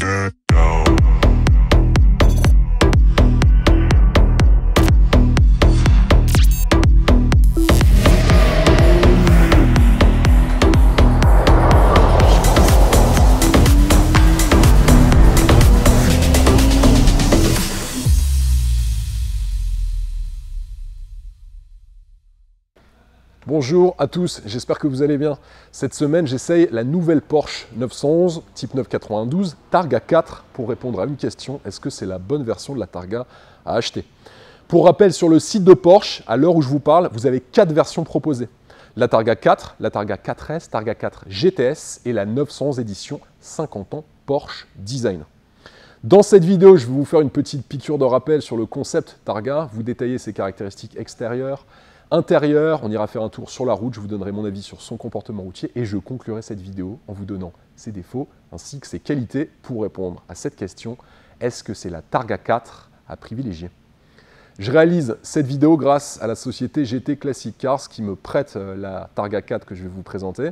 that down. Bonjour à tous, j'espère que vous allez bien. Cette semaine, j'essaye la nouvelle Porsche 911 type 992 Targa 4 pour répondre à une question. Est-ce que c'est la bonne version de la Targa à acheter? Pour rappel, sur le site de Porsche, à l'heure où je vous parle, vous avez 4 versions proposées. La Targa 4, la Targa 4S, Targa 4 GTS et la 911 édition 50 ans Porsche Design. Dans cette vidéo, je vais vous faire une petite piqûre de rappel sur le concept Targa, vous détailler ses caractéristiques extérieures, intérieures, on ira faire un tour sur la route, je vous donnerai mon avis sur son comportement routier et je conclurai cette vidéo en vous donnant ses défauts ainsi que ses qualités pour répondre à cette question, est-ce que c'est la Targa 4 à privilégier? Je réalise cette vidéo grâce à la société GT Classic Cars qui me prête la Targa 4 que je vais vous présenter.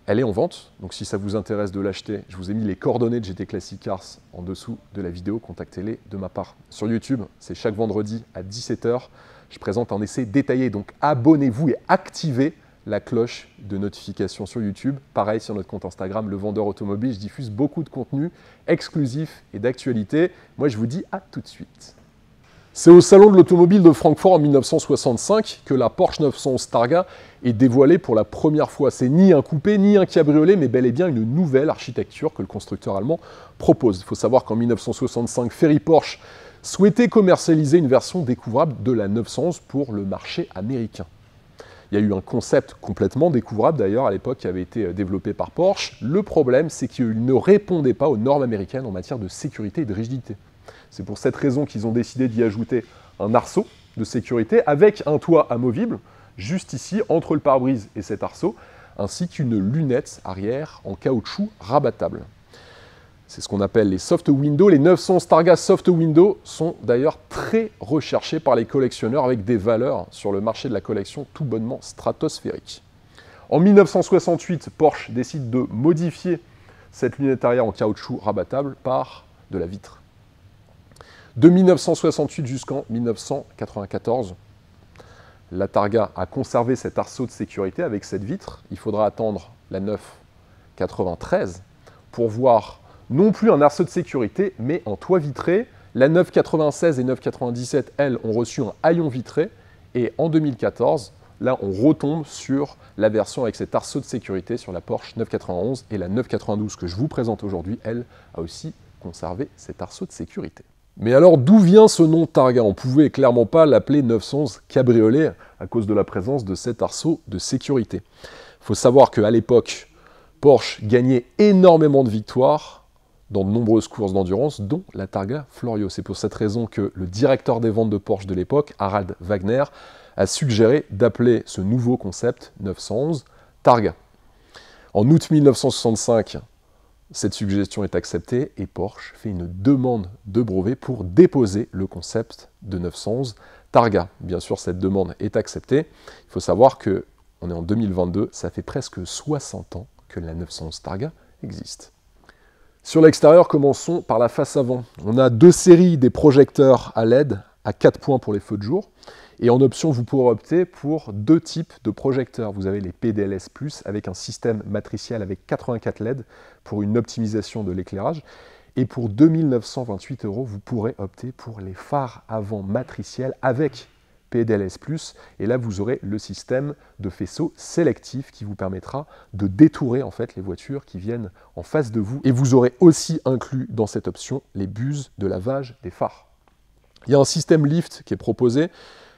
Elle est en vente, donc si ça vous intéresse de l'acheter, je vous ai mis les coordonnées de GT Classic Cars en dessous de la vidéo, contactez-les de ma part. Sur YouTube, c'est chaque vendredi à 17 h, je présente un essai détaillé, donc abonnez-vous et activez la cloche de notification sur YouTube. Pareil sur notre compte Instagram, Le Vendeur Automobile, je diffuse beaucoup de contenu exclusif et d'actualité. Moi, je vous dis à tout de suite. C'est au Salon de l'Automobile de Francfort en 1965 que la Porsche 911 Targa est dévoilée pour la première fois. C'est ni un coupé, ni un cabriolet, mais bel et bien une nouvelle architecture que le constructeur allemand propose. Il faut savoir qu'en 1965, Ferry Porsche souhaitait commercialiser une version découvrable de la 911 pour le marché américain. Il y a eu un concept complètement découvrable d'ailleurs à l'époque qui avait été développé par Porsche. Le problème, c'est qu'il ne répondait pas aux normes américaines en matière de sécurité et de rigidité. C'est pour cette raison qu'ils ont décidé d'y ajouter un arceau de sécurité avec un toit amovible, juste ici, entre le pare-brise et cet arceau, ainsi qu'une lunette arrière en caoutchouc rabattable. C'est ce qu'on appelle les soft windows. Les 911 Targa soft window sont d'ailleurs très recherchés par les collectionneurs avec des valeurs sur le marché de la collection tout bonnement stratosphériques. En 1968, Porsche décide de modifier cette lunette arrière en caoutchouc rabattable par de la vitre. De 1968 jusqu'en 1994, la Targa a conservé cet arceau de sécurité avec cette vitre. Il faudra attendre la 993 pour voir non plus un arceau de sécurité, mais un toit vitré. La 996 et 997, elles, ont reçu un haillon vitré. Et en 2014, là, on retombe sur la version avec cet arceau de sécurité sur la Porsche 991. Et la 992 que je vous présente aujourd'hui, elle, a aussi conservé cet arceau de sécurité. Mais alors, d'où vient ce nom Targa? On ne pouvait clairement pas l'appeler 911 Cabriolet à cause de la présence de cet arceau de sécurité. Il faut savoir qu'à l'époque, Porsche gagnait énormément de victoires dans de nombreuses courses d'endurance, dont la Targa Florio. C'est pour cette raison que le directeur des ventes de Porsche de l'époque, Harald Wagner, a suggéré d'appeler ce nouveau concept 911 Targa. En août 1965, cette suggestion est acceptée et Porsche fait une demande de brevet pour déposer le concept de 911 Targa. Bien sûr, cette demande est acceptée. Il faut savoir qu'on est en 2022, ça fait presque 60 ans que la 911 Targa existe. Sur l'extérieur, commençons par la face avant. On a deux séries des projecteurs à LED à 4 points pour les feux de jour. Et en option, vous pourrez opter pour deux types de projecteurs. Vous avez les PDLS+, avec un système matriciel avec 84 LED pour une optimisation de l'éclairage. Et pour 2 928 €, vous pourrez opter pour les phares avant matriciels avec PDLS+. Et là, vous aurez le système de faisceau sélectif qui vous permettra de détourer en fait les voitures qui viennent en face de vous. Et vous aurez aussi inclus dans cette option les buses de lavage des phares. Il y a un système lift qui est proposé,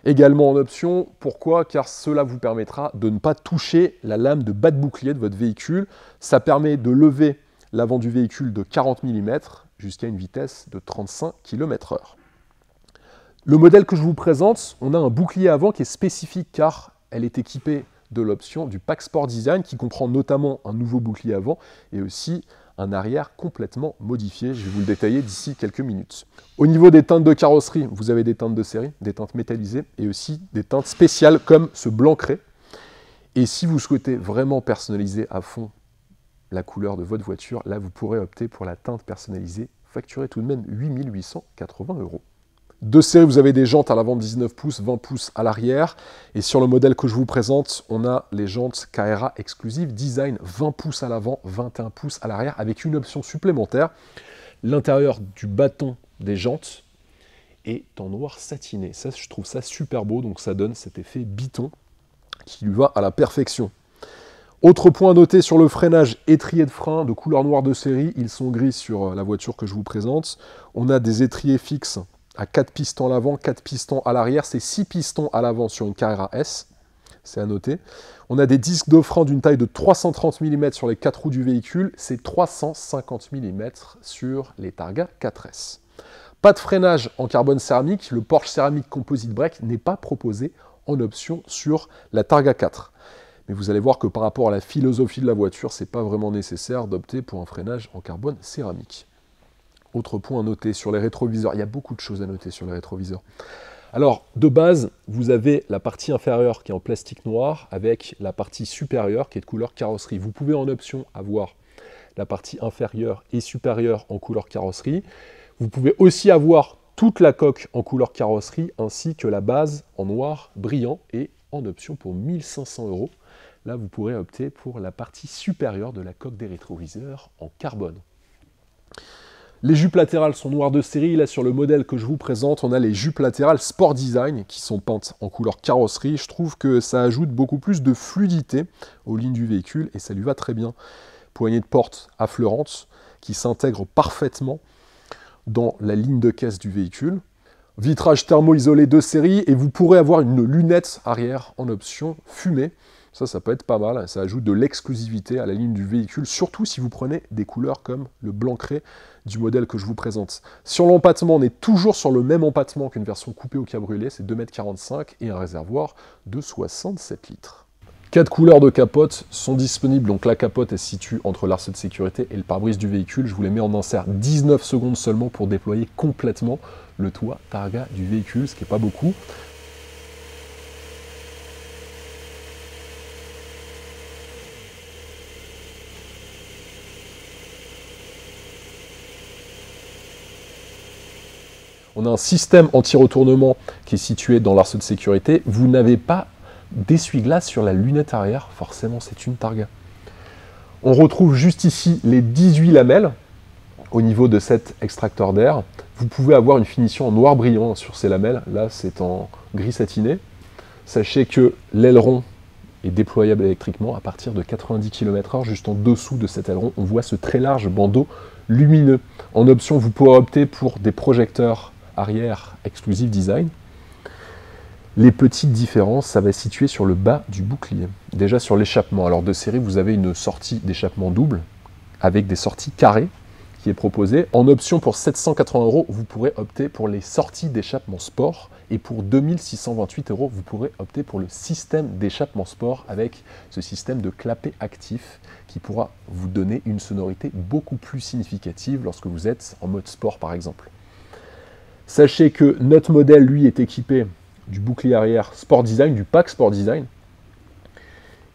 également en option. Pourquoi? Car cela vous permettra de ne pas toucher la lame de bas de bouclier de votre véhicule. Ça permet de lever l'avant du véhicule de 40 mm jusqu'à une vitesse de 35 km/h. Le modèle que je vous présente, on a un bouclier avant qui est spécifique car elle est équipée de l'option du Pack Sport Design qui comprend notamment un nouveau bouclier avant et aussi un arrière complètement modifié. Je vais vous le détailler d'ici quelques minutes. Au niveau des teintes de carrosserie, vous avez des teintes de série, des teintes métallisées et aussi des teintes spéciales comme ce blanc craie. Et si vous souhaitez vraiment personnaliser à fond la couleur de votre voiture, là vous pourrez opter pour la teinte personnalisée, facturée tout de même 8 880 €. De série, vous avez des jantes à l'avant 19 pouces, 20 pouces à l'arrière. Et sur le modèle que je vous présente, on a les jantes Carrera Exclusive Design, 20 pouces à l'avant, 21 pouces à l'arrière, avec une option supplémentaire. L'intérieur du bâton des jantes est en noir satiné. Ça, je trouve ça super beau, donc ça donne cet effet biton qui lui va à la perfection. Autre point à noter sur le freinage, étrier de frein de couleur noire de série. Ils sont gris sur la voiture que je vous présente. On a des étriers fixes à 4 pistons à l'avant, 4 pistons à l'arrière. C'est 6 pistons à l'avant sur une Carrera S. C'est à noter. On a des disques de frein d'une taille de 330 mm sur les 4 roues du véhicule. C'est 350 mm sur les Targa 4S. Pas de freinage en carbone céramique. Le Porsche Ceramic Composite Brake n'est pas proposé en option sur la Targa 4. Mais vous allez voir que par rapport à la philosophie de la voiture, ce n'est pas vraiment nécessaire d'opter pour un freinage en carbone céramique. Autre point à noter sur les rétroviseurs, il y a beaucoup de choses à noter sur les rétroviseurs. Alors, de base, vous avez la partie inférieure qui est en plastique noir avec la partie supérieure qui est de couleur carrosserie. Vous pouvez en option avoir la partie inférieure et supérieure en couleur carrosserie. Vous pouvez aussi avoir toute la coque en couleur carrosserie ainsi que la base en noir brillant et en option pour 1 500 €. Là, vous pourrez opter pour la partie supérieure de la coque des rétroviseurs en carbone. Les jupes latérales sont noires de série. Là, sur le modèle que je vous présente, on a les jupes latérales Sport Design qui sont peintes en couleur carrosserie. Je trouve que ça ajoute beaucoup plus de fluidité aux lignes du véhicule et ça lui va très bien. Poignée de porte affleurante qui s'intègre parfaitement dans la ligne de caisse du véhicule. Vitrage thermo-isolé de série et vous pourrez avoir une lunette arrière en option fumée. Ça peut être pas mal, ça ajoute de l'exclusivité à la ligne du véhicule, surtout si vous prenez des couleurs comme le blanc craie du modèle que je vous présente. Sur l'empattement, on est toujours sur le même empattement qu'une version coupée au cabriolet, c'est 2,45 m et un réservoir de 67 litres. 4 couleurs de capote sont disponibles, donc la capote est située entre l'arceau de sécurité et le pare-brise du véhicule. Je vous les mets en insert 19 secondes seulement pour déployer complètement le toit Targa du véhicule, ce qui n'est pas beaucoup. On a un système anti-retournement qui est situé dans l'arceau de sécurité. Vous n'avez pas d'essuie-glace sur la lunette arrière, forcément c'est une Targa. On retrouve juste ici les 18 lamelles au niveau de cet extracteur d'air. Vous pouvez avoir une finition en noir brillant sur ces lamelles, là c'est en gris satiné. Sachez que l'aileron est déployable électriquement à partir de 90 km/h. Juste en dessous de cet aileron, on voit ce très large bandeau lumineux. En option, vous pourrez opter pour des projecteurs arrière Exclusive Design. Les petites différences, ça va se situer sur le bas du bouclier. Déjà sur l'échappement, alors de série, vous avez une sortie d'échappement double avec des sorties carrées qui est proposée. En option pour 780 €, vous pourrez opter pour les sorties d'échappement sport et pour 2628 €, vous pourrez opter pour le système d'échappement sport avec ce système de clapet actif qui pourra vous donner une sonorité beaucoup plus significative lorsque vous êtes en mode sport par exemple. Sachez que notre modèle, lui, est équipé du bouclier arrière Sport Design, du pack Sport Design,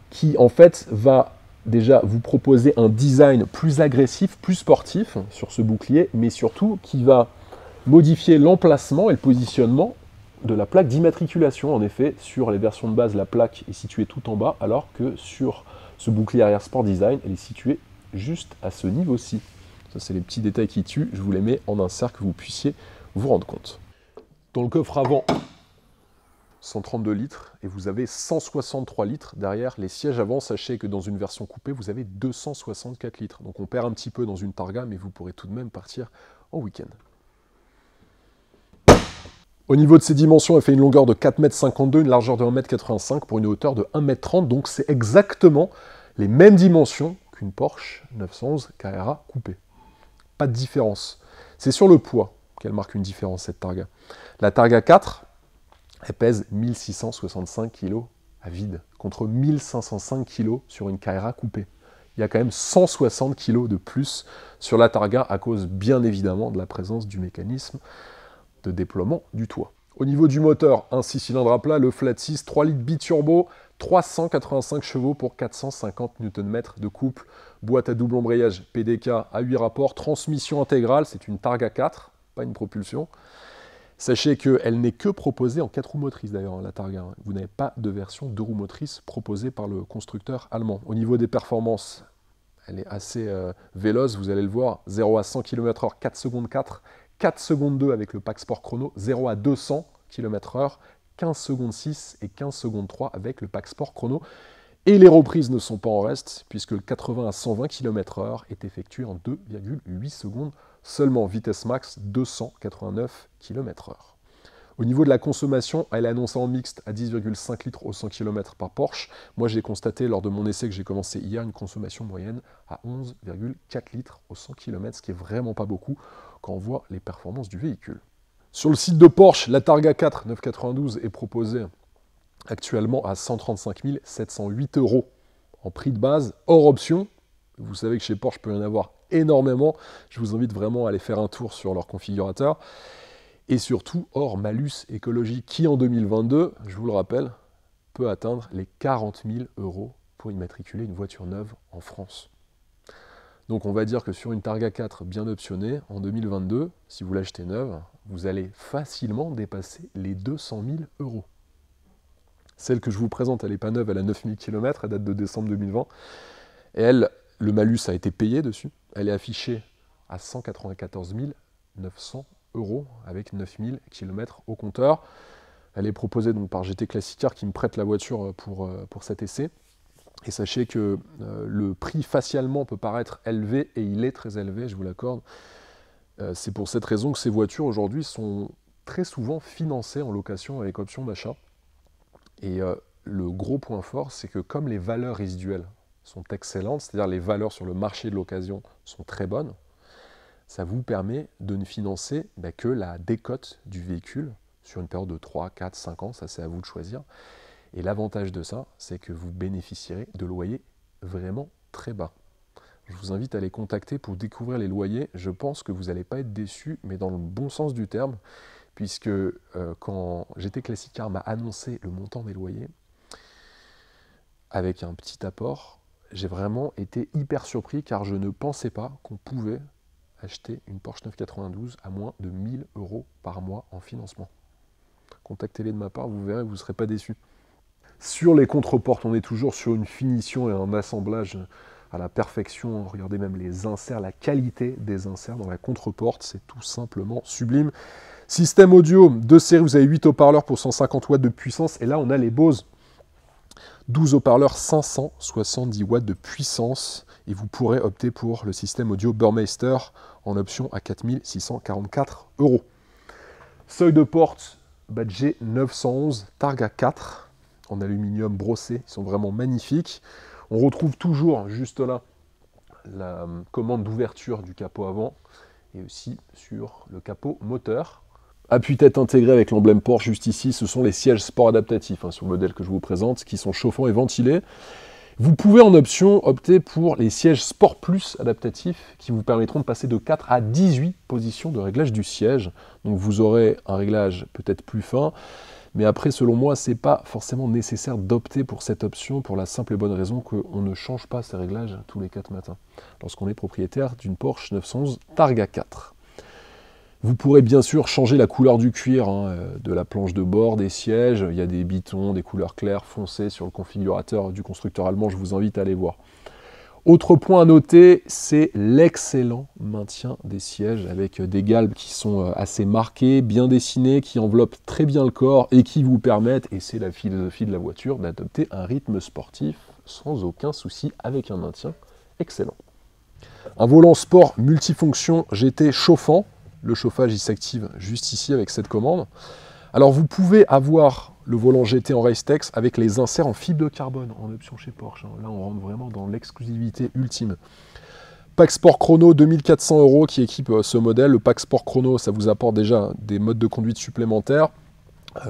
qui en fait va déjà vous proposer un design plus agressif, plus sportif sur ce bouclier, mais surtout qui va modifier l'emplacement et le positionnement de la plaque d'immatriculation. En effet, sur les versions de base, la plaque est située tout en bas, alors que sur ce bouclier arrière Sport Design, elle est située juste à ce niveau-ci. Ça, c'est les petits détails qui tuent. Je vous les mets en insert que vous puissiez vous rendre compte. Dans le coffre avant, 132 litres et vous avez 163 litres derrière les sièges avant. Sachez que dans une version coupée, vous avez 264 litres. Donc on perd un petit peu dans une Targa, mais vous pourrez tout de même partir en week-end. Au niveau de ses dimensions, elle fait une longueur de 4,52 m, une largeur de 1,85 m pour une hauteur de 1,30 m. Donc c'est exactement les mêmes dimensions qu'une Porsche 911 Carrera coupée. Pas de différence. C'est sur le poids qu'elle marque une différence, cette Targa. La Targa 4, elle pèse 1665 kg à vide, contre 1505 kg sur une Carrera coupée. Il y a quand même 160 kg de plus sur la Targa à cause, bien évidemment, de la présence du mécanisme de déploiement du toit. Au niveau du moteur, un 6 cylindres à plat, le Flat 6, 3 litres biturbo, 385 chevaux pour 450 Nm de couple, boîte à double embrayage PDK à 8 rapports, transmission intégrale, c'est une Targa 4, pas une propulsion. Sachez qu'elle n'est que proposée en 4 roues motrices d'ailleurs, la Targa. Vous n'avez pas de version 2 roues motrices proposée par le constructeur allemand. Au niveau des performances, elle est assez véloce, vous allez le voir, 0 à 100 km/h, 4 secondes 4, 4 secondes 2 avec le pack Sport Chrono, 0 à 200 km/h, 15 secondes 6 et 15 secondes 3 avec le pack Sport Chrono. Et les reprises ne sont pas en reste, puisque le 80 à 120 km/h est effectué en 2,8 secondes seulement. Vitesse max 289 km/h. Au niveau de la consommation, elle est annoncée en mixte à 10,5 litres au 100 km par Porsche. Moi, j'ai constaté lors de mon essai que j'ai commencé hier une consommation moyenne à 11,4 litres au 100 km, ce qui est vraiment pas beaucoup quand on voit les performances du véhicule. Sur le site de Porsche, la Targa 4 992 est proposée actuellement à 135 708 € en prix de base, hors option. Vous savez que chez Porsche, il peut y en avoir énormément. Je vous invite vraiment à aller faire un tour sur leur configurateur. Et surtout, hors malus écologique, qui en 2022, je vous le rappelle, peut atteindre les 40 000 € pour immatriculer une voiture neuve en France. Donc on va dire que sur une Targa 4 bien optionnée, en 2022, si vous l'achetez neuve, vous allez facilement dépasser les 200 000 €. Celle que je vous présente, elle n'est pas neuve, elle a 9000 km, elle date de décembre 2020. Et elle, le malus a été payé dessus. Elle est affichée à 194 900 € avec 9000 km au compteur. Elle est proposée donc par GT Classic Car qui me prête la voiture pour cet essai. Et sachez que le prix facialement peut paraître élevé, et il est très élevé, je vous l'accorde. C'est pour cette raison que ces voitures aujourd'hui sont très souvent financées en location avec option d'achat. Et le gros point fort, c'est que comme les valeurs résiduelles sont excellentes, c'est-à-dire les valeurs sur le marché de l'occasion sont très bonnes, ça vous permet de ne financer que la décote du véhicule sur une période de 3, 4, 5 ans, ça c'est à vous de choisir. Et l'avantage de ça, c'est que vous bénéficierez de loyers vraiment très bas. Je vous invite à les contacter pour découvrir les loyers. Je pense que vous n'allez pas être déçus, mais dans le bon sens du terme, puisque quand GT Classic Car m'a annoncé le montant des loyers, avec un petit apport, j'ai vraiment été hyper surpris, car je ne pensais pas qu'on pouvait acheter une Porsche 992 à moins de 1000 € par mois en financement. Contactez-les de ma part, vous verrez, vous ne serez pas déçus. Sur les contreportes, on est toujours sur une finition et un assemblage à la perfection. Regardez même les inserts, la qualité des inserts dans la contreporte, c'est tout simplement sublime. Système audio de série, vous avez 8 haut-parleurs pour 150 watts de puissance, et là on a les Bose 12 haut-parleurs 570 watts de puissance, et vous pourrez opter pour le système audio Burmeister en option à 4644 €. Seuil de porte Badger 911 Targa 4 en aluminium brossé, ils sont vraiment magnifiques. On retrouve toujours juste là la commande d'ouverture du capot avant, et aussi sur le capot moteur. Appuie-tête intégré avec l'emblème Porsche juste ici, ce sont les sièges sport adaptatifs sur le modèle que je vous présente, qui sont chauffants et ventilés. Vous pouvez en option opter pour les sièges Sport Plus adaptatifs qui vous permettront de passer de 4 à 18 positions de réglage du siège. Donc vous aurez un réglage peut-être plus fin, mais après selon moi c'est pas forcément nécessaire d'opter pour cette option pour la simple et bonne raison qu'on ne change pas ces réglages tous les 4 matins lorsqu'on est propriétaire d'une Porsche 911 Targa 4. Vous pourrez bien sûr changer la couleur du cuir de la planche de bord, des sièges. Il y a des bitons, des couleurs claires, foncées sur le configurateur du constructeur allemand. Je vous invite à aller voir. Autre point à noter, c'est l'excellent maintien des sièges avec des galbes qui sont assez marquées, bien dessinées, qui enveloppent très bien le corps et qui vous permettent, et c'est la philosophie de la voiture, d'adopter un rythme sportif sans aucun souci avec un maintien excellent. Un volant sport multifonction GT chauffant. Le chauffage il s'active juste ici avec cette commande. Alors vous pouvez avoir le volant GT en Racetex avec les inserts en fibre de carbone en option chez Porsche. Là on rentre vraiment dans l'exclusivité ultime. Pack Sport Chrono 2400 € qui équipe ce modèle. Le Pack Sport Chrono, ça vous apporte déjà des modes de conduite supplémentaires,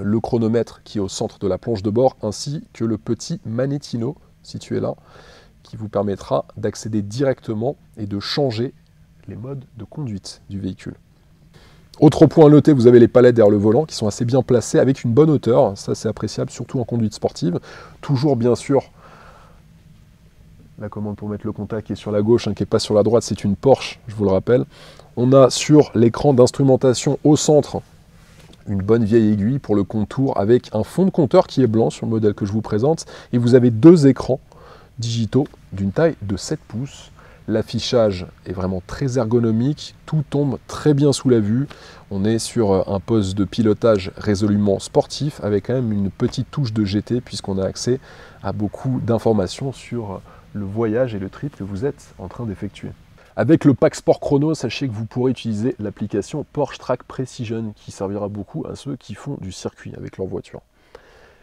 le chronomètre qui est au centre de la planche de bord, ainsi que le petit magnétino situé là, qui vous permettra d'accéder directement et de changer les modes de conduite du véhicule. Autre point à noter, vous avez les palettes derrière le volant qui sont assez bien placées avec une bonne hauteur. Ça, c'est appréciable, surtout en conduite sportive. Toujours, bien sûr, la commande pour mettre le contact qui est sur la gauche, qui n'est pas sur la droite, c'est une Porsche, je vous le rappelle. On a sur l'écran d'instrumentation au centre une bonne vieille aiguille pour le contour avec un fond de compteur qui est blanc sur le modèle que je vous présente. Et vous avez deux écrans digitaux d'une taille de 7 pouces. L'affichage est vraiment très ergonomique, tout tombe très bien sous la vue. On est sur un poste de pilotage résolument sportif avec quand même une petite touche de GT puisqu'on a accès à beaucoup d'informations sur le voyage et le trip que vous êtes en train d'effectuer. Avec le pack Sport Chrono, sachez que vous pourrez utiliser l'application Porsche Track Precision qui servira beaucoup à ceux qui font du circuit avec leur voiture.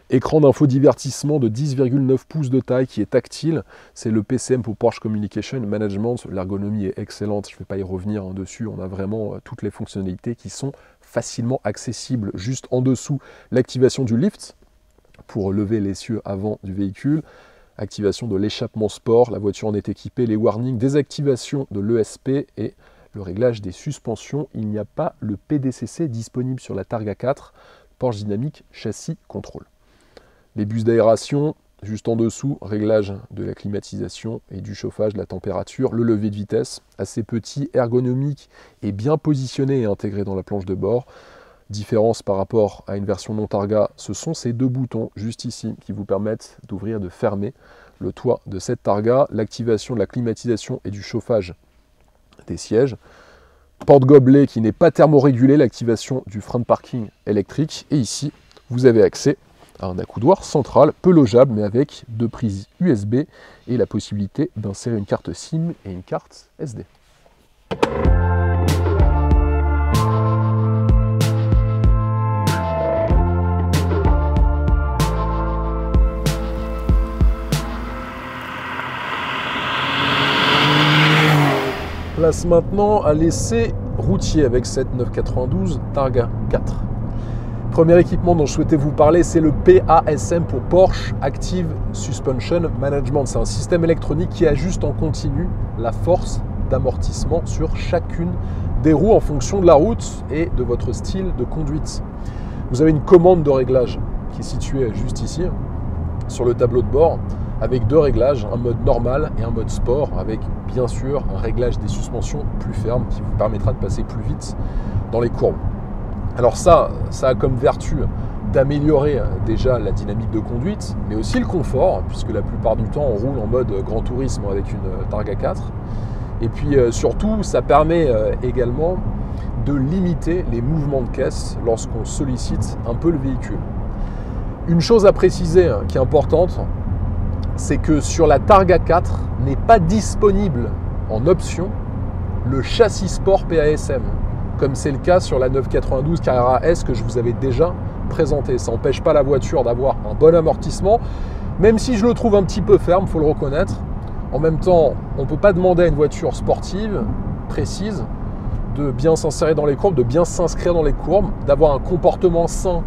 Écran d'infodivertissement de 10,9 pouces de taille qui est tactile. C'est le PCM pour Porsche Communication Management. L'ergonomie est excellente, je ne vais pas y revenir dessus. On a vraiment toutes les fonctionnalités qui sont facilement accessibles. Juste en dessous, l'activation du lift pour lever l'essieu avant du véhicule. Activation de l'échappement sport, la voiture en est équipée, les warnings, désactivation de l'ESP et le réglage des suspensions. Il n'y a pas le PDCC disponible sur la Targa 4, Porsche Dynamic Châssis Contrôle. Les bus d'aération, juste en dessous, réglage de la climatisation et du chauffage, de la température, le levier de vitesse, assez petit, ergonomique et bien positionné et intégré dans la planche de bord. Différence par rapport à une version non Targa, ce sont ces deux boutons juste ici qui vous permettent d'ouvrir et de fermer le toit de cette Targa, l'activation de la climatisation et du chauffage des sièges, porte-gobelet qui n'est pas thermorégulé, l'activation du frein de parking électrique et ici vous avez accès à un accoudoir central peu logeable mais avec deux prises USB et la possibilité d'insérer une carte SIM et une carte SD. Place maintenant à l'essai routier avec cette 992 Targa 4. Premier équipement dont je souhaitais vous parler, c'est le PASM pour Porsche Active Suspension Management. C'est un système électronique qui ajuste en continu la force d'amortissement sur chacune des roues en fonction de la route et de votre style de conduite. Vous avez une commande de réglage qui est située juste ici, sur le tableau de bord, avec deux réglages, un mode normal et un mode sport, avec bien sûr un réglage des suspensions plus ferme qui vous permettra de passer plus vite dans les courbes. Alors ça a comme vertu d'améliorer déjà la dynamique de conduite, mais aussi le confort, puisque la plupart du temps on roule en mode grand tourisme avec une Targa 4. Et puis surtout, ça permet également de limiter les mouvements de caisse lorsqu'on sollicite un peu le véhicule. Une chose à préciser qui est importante, c'est que sur la Targa 4 n'est pas disponible en option le châssis sport PASM, comme c'est le cas sur la 992 Carrera S que je vous avais déjà présenté. Ça n'empêche pas la voiture d'avoir un bon amortissement, même si je le trouve un petit peu ferme, il faut le reconnaître. En même temps, on ne peut pas demander à une voiture sportive, précise, de bien s'insérer dans les courbes, de bien s'inscrire dans les courbes, d'avoir un comportement sain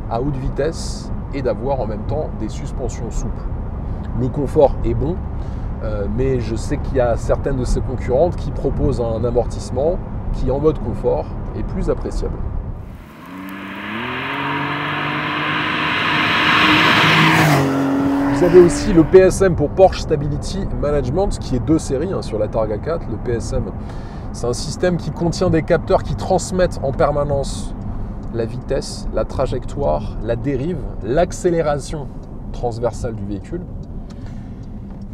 à haute vitesse et d'avoir en même temps des suspensions souples. Le confort est bon, mais je sais qu'il y a certaines de ses concurrentes qui proposent un amortissement qui, en mode confort, est plus appréciable. Vous avez aussi le PSM pour Porsche Stability Management, qui est deux séries sur la Targa 4. Le PSM, c'est un système qui contient des capteurs qui transmettent en permanence la vitesse, la trajectoire, la dérive, l'accélération transversale du véhicule,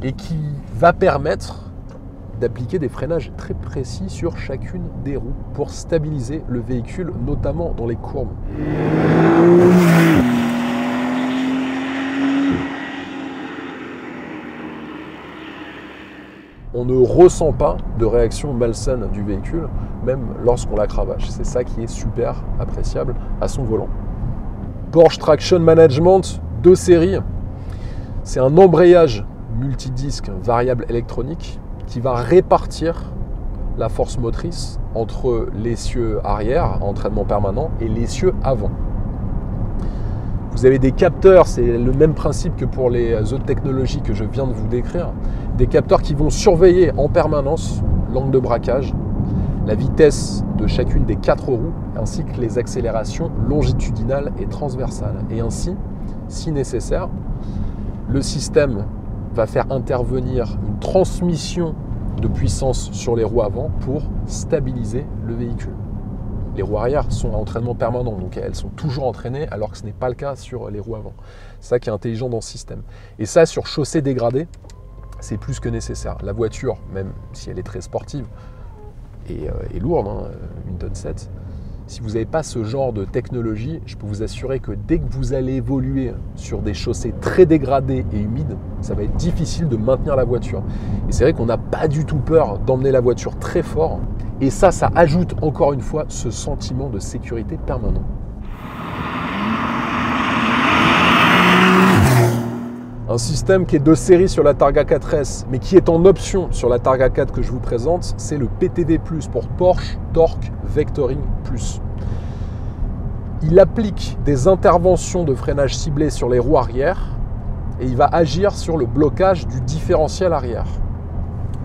et qui va permettre d'appliquer des freinages très précis sur chacune des roues pour stabiliser le véhicule, notamment dans les courbes. On ne ressent pas de réaction malsaine du véhicule, même lorsqu'on la cravache. C'est ça qui est super appréciable à son volant. Porsche Traction Management, deux séries. C'est un embrayage multidisque variable électronique qui va répartir la force motrice entre l'essieu arrière, entraînement permanent, et l'essieu avant. Vous avez des capteurs, c'est le même principe que pour les autres technologies que je viens de vous décrire, des capteurs qui vont surveiller en permanence l'angle de braquage, la vitesse de chacune des 4 roues, ainsi que les accélérations longitudinales et transversales. Et ainsi, si nécessaire, le système va faire intervenir une transmission de puissance sur les roues avant pour stabiliser le véhicule. Les roues arrière sont à entraînement permanent, donc elles sont toujours entraînées alors que ce n'est pas le cas sur les roues avant. C'est ça qui est intelligent dans ce système. Et ça, sur chaussée dégradée, c'est plus que nécessaire. La voiture, même si elle est très sportive et lourde, hein, une tonne 7, si vous n'avez pas ce genre de technologie, je peux vous assurer que dès que vous allez évoluer sur des chaussées très dégradées et humides, ça va être difficile de maintenir la voiture. Et c'est vrai qu'on n'a pas du tout peur d'emmener la voiture très fort. Et ça ajoute encore une fois ce sentiment de sécurité permanent. Un système qui est de série sur la Targa 4S, mais qui est en option sur la Targa 4 que je vous présente, c'est le PTV+, pour Porsche Torque Vectoring Plus. Il applique des interventions de freinage ciblées sur les roues arrière et il va agir sur le blocage du différentiel arrière.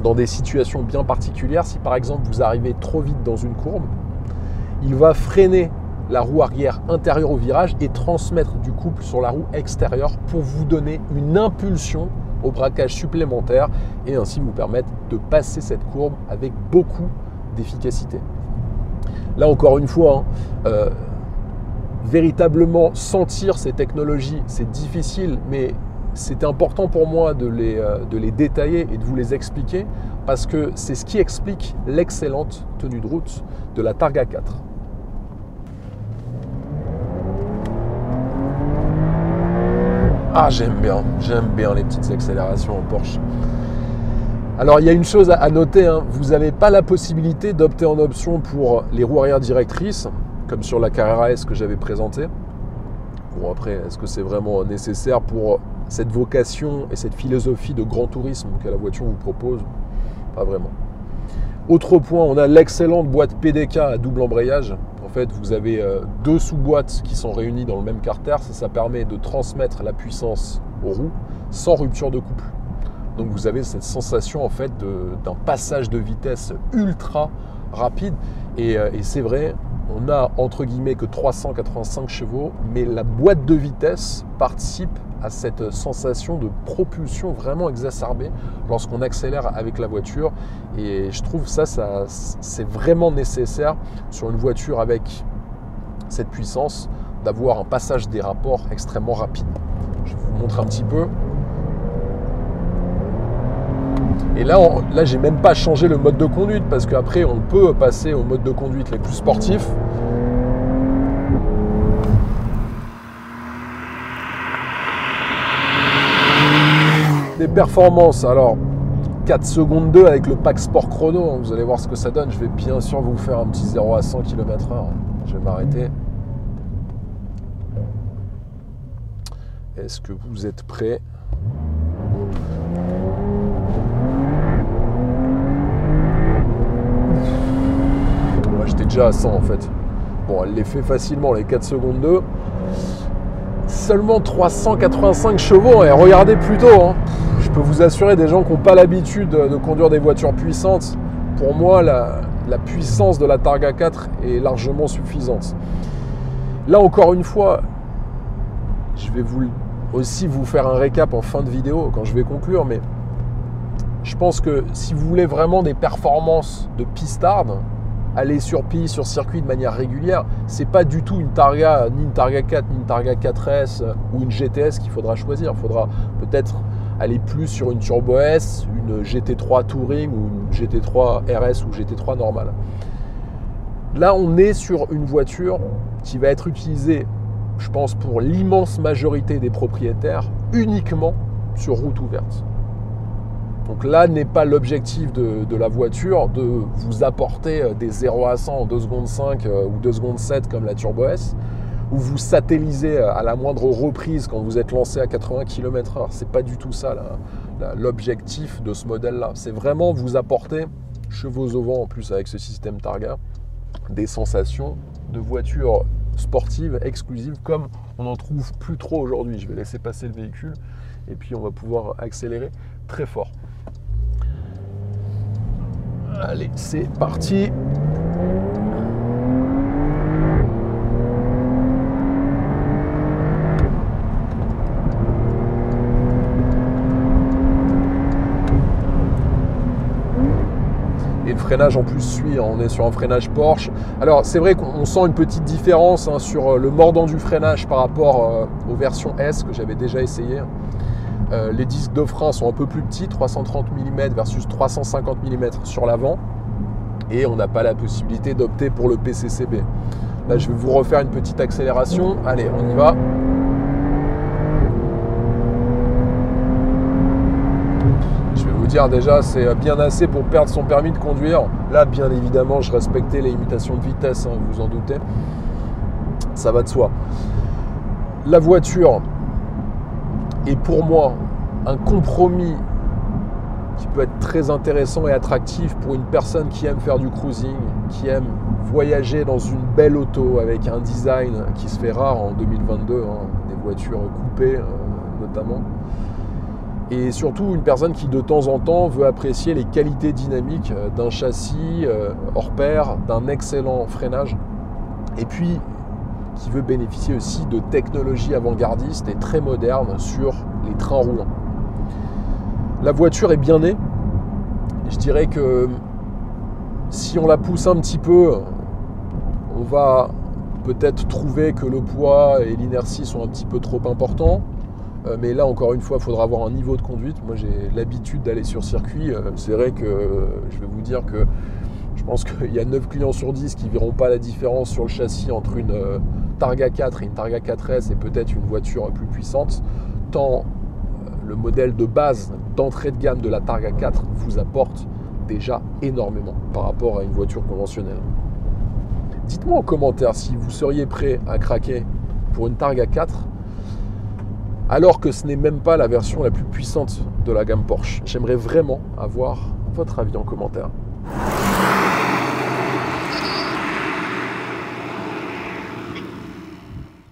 Dans des situations bien particulières, si par exemple vous arrivez trop vite dans une courbe, il va freiner la roue arrière intérieure au virage et transmettre du couple sur la roue extérieure pour vous donner une impulsion au braquage supplémentaire et ainsi vous permettre de passer cette courbe avec beaucoup d'efficacité. Là encore une fois, véritablement sentir ces technologies, c'est difficile, mais c'est important pour moi de les détailler et de vous les expliquer parce que c'est ce qui explique l'excellente tenue de route de la Targa 4. Ah, j'aime bien les petites accélérations en Porsche. Alors, il y a une chose à noter, hein, vous n'avez pas la possibilité d'opter en option pour les roues arrière directrices, comme sur la Carrera S que j'avais présentée. Bon, après, est-ce que c'est vraiment nécessaire pour cette vocation et cette philosophie de grand tourisme que la voiture vous propose? Pas vraiment. Autre point, on a l'excellente boîte PDK à double embrayage. En fait, vous avez deux sous-boîtes qui sont réunies dans le même carter. Ça permet de transmettre la puissance aux roues sans rupture de couple. Donc vous avez cette sensation en fait d'un passage de vitesse ultra rapide. Et c'est vrai, on a entre guillemets que 385 chevaux, mais la boîte de vitesse participe à cette sensation de propulsion vraiment exacerbée lorsqu'on accélère avec la voiture. Et je trouve ça c'est vraiment nécessaire sur une voiture avec cette puissance d'avoir un passage des rapports extrêmement rapide. Je vous montre un petit peu. Et là j'ai même pas changé le mode de conduite parce qu'après on peut passer au mode de conduite les plus sportifs. Des performances, alors 4 secondes 2 avec le pack Sport Chrono, hein, vous allez voir ce que ça donne. Je vais bien sûr vous faire un petit 0 à 100 km/h. Je vais m'arrêter. Est-ce que vous êtes prêts? Moi j'étais déjà à 100 en fait. Bon, elle les fait facilement les 4 secondes 2. Seulement 385 chevaux, et regardez plutôt, hein. Je peux vous assurer, des gens qui n'ont pas l'habitude de conduire des voitures puissantes, pour moi la puissance de la Targa 4 est largement suffisante. Là encore une fois, je vais aussi vous faire un récap en fin de vidéo quand je vais conclure, mais je pense que si vous voulez vraiment des performances de pistarde, aller sur piste, sur circuit de manière régulière, c'est pas du tout une Targa, ni une Targa 4, ni une Targa 4S ou une GTS qu'il faudra choisir. Il faudra peut-être aller plus sur une Turbo S, une GT3 Touring ou une GT3 RS ou GT3 normale. Là, on est sur une voiture qui va être utilisée, je pense, pour l'immense majorité des propriétaires, uniquement sur route ouverte. Donc là n'est pas l'objectif de la voiture de vous apporter des 0 à 100 en 2 secondes 5 ou 2 secondes 7 comme la Turbo S, ou vous satellisez à la moindre reprise quand vous êtes lancé à 80 km/h. C'est pas du tout ça l'objectif de ce modèle-là. C'est vraiment vous apporter, chevaux au vent en plus avec ce système Targa, des sensations de voiture sportive exclusive comme on n'en trouve plus trop aujourd'hui. Je vais laisser passer le véhicule et puis on va pouvoir accélérer très fort. Allez, c'est parti. freinage en plus suit, on est sur un freinage Porsche. Alors c'est vrai qu'on sent une petite différence sur le mordant du freinage par rapport aux versions S que j'avais déjà essayé. Les disques de frein sont un peu plus petits, 330 mm versus 350 mm sur l'avant. Et on n'a pas la possibilité d'opter pour le PCCB. Là je vais vous refaire une petite accélération. Allez, on y va. Dire déjà c'est bien assez pour perdre son permis de conduire. Là bien évidemment je respectais les limitations de vitesse, vous vous en doutez, ça va de soi. La voiture est pour moi un compromis qui peut être très intéressant et attractif pour une personne qui aime faire du cruising, qui aime voyager dans une belle auto avec un design qui se fait rare en 2022, des voitures coupées notamment. Et surtout une personne qui de temps en temps veut apprécier les qualités dynamiques d'un châssis hors pair, d'un excellent freinage, et puis qui veut bénéficier aussi de technologies avant-gardistes et très modernes sur les trains roulants. La voiture est bien née. Je dirais que si on la pousse un petit peu, on va peut-être trouver que le poids et l'inertie sont un petit peu trop importants. Mais là, encore une fois, il faudra avoir un niveau de conduite. Moi, j'ai l'habitude d'aller sur circuit. C'est vrai que je vais vous dire que je pense qu'il y a 9 clients sur 10 qui ne verront pas la différence sur le châssis entre une Targa 4 et une Targa 4S et peut-être une voiture plus puissante, tant le modèle de base d'entrée de gamme de la Targa 4 vous apporte déjà énormément par rapport à une voiture conventionnelle. Dites-moi en commentaire si vous seriez prêt à craquer pour une Targa 4 alors que ce n'est même pas la version la plus puissante de la gamme Porsche. J'aimerais vraiment avoir votre avis en commentaire.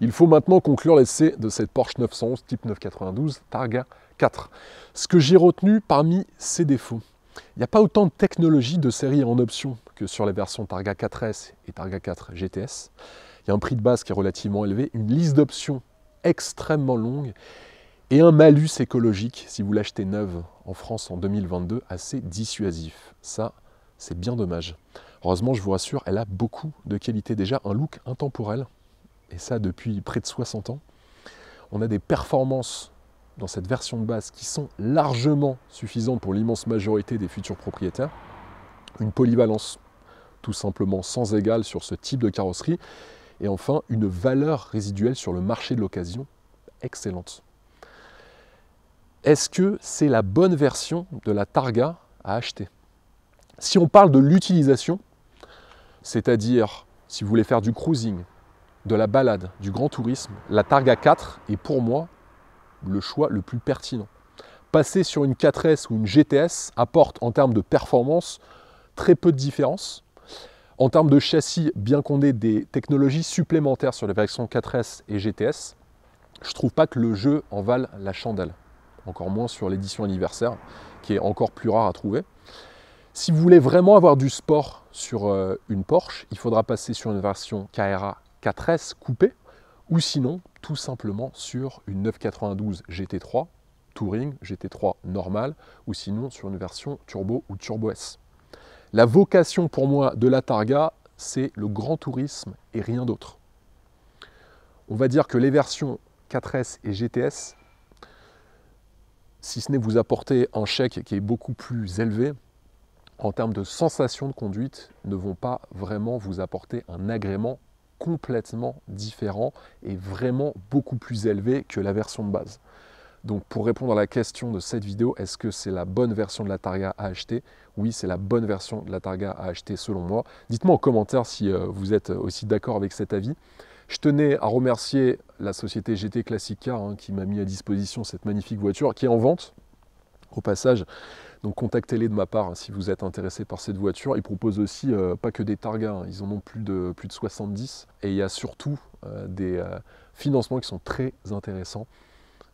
Il faut maintenant conclure l'essai de cette Porsche 911 type 992 Targa 4. Ce que j'ai retenu parmi ses défauts, il n'y a pas autant de technologie de série en option que sur les versions Targa 4S et Targa 4 GTS. Il y a un prix de base qui est relativement élevé, une liste d'options extrêmement longue et un malus écologique, si vous l'achetez neuve en France en 2022, assez dissuasif. Ça, c'est bien dommage. Heureusement, je vous rassure, elle a beaucoup de qualités. Déjà, un look intemporel, et ça depuis près de 60 ans. On a des performances dans cette version de base qui sont largement suffisantes pour l'immense majorité des futurs propriétaires. Une polyvalence tout simplement sans égale sur ce type de carrosserie. Et enfin, une valeur résiduelle sur le marché de l'occasion excellente. Est-ce que c'est la bonne version de la Targa à acheter? Si on parle de l'utilisation, c'est-à-dire si vous voulez faire du cruising, de la balade, du grand tourisme, la Targa 4 est pour moi le choix le plus pertinent. Passer sur une 4S ou une GTS apporte en termes de performance très peu de différence. En termes de châssis, bien qu'on ait des technologies supplémentaires sur les versions 4S et GTS, je ne trouve pas que le jeu en vale la chandelle. Encore moins sur l'édition anniversaire, qui est encore plus rare à trouver. Si vous voulez vraiment avoir du sport sur une Porsche, il faudra passer sur une version Carrera 4S coupée, ou sinon, tout simplement sur une 992 GT3 Touring, GT3 normal, ou sinon sur une version Turbo ou Turbo S. La vocation pour moi de la Targa, c'est le grand tourisme et rien d'autre. On va dire que les versions 4S et GTS, si ce n'est vous apporter un chèque qui est beaucoup plus élevé, en termes de sensation de conduite, ne vont pas vraiment vous apporter un agrément complètement différent et vraiment beaucoup plus élevé que la version de base. Donc pour répondre à la question de cette vidéo, est-ce que c'est la bonne version de la Targa à acheter? Oui, c'est la bonne version de la Targa à acheter selon moi. Dites-moi en commentaire si vous êtes aussi d'accord avec cet avis. Je tenais à remercier la société GT Classic Car qui m'a mis à disposition cette magnifique voiture qui est en vente au passage. Donc contactez-les de ma part si vous êtes intéressé par cette voiture. Ils proposent aussi pas que des Targa, ils en ont plus de 70. Et il y a surtout des financements qui sont très intéressants.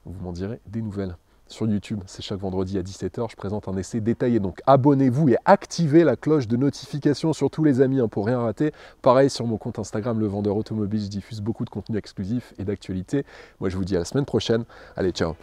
Vous m'en direz des nouvelles. Sur YouTube, c'est chaque vendredi à 17 h, je présente un essai détaillé. Donc abonnez-vous et activez la cloche de notification sur tous les amis pour rien rater. Pareil sur mon compte Instagram, Le Vendeur Automobile, je diffuse beaucoup de contenu exclusif et d'actualité. Moi je vous dis à la semaine prochaine. Allez, ciao!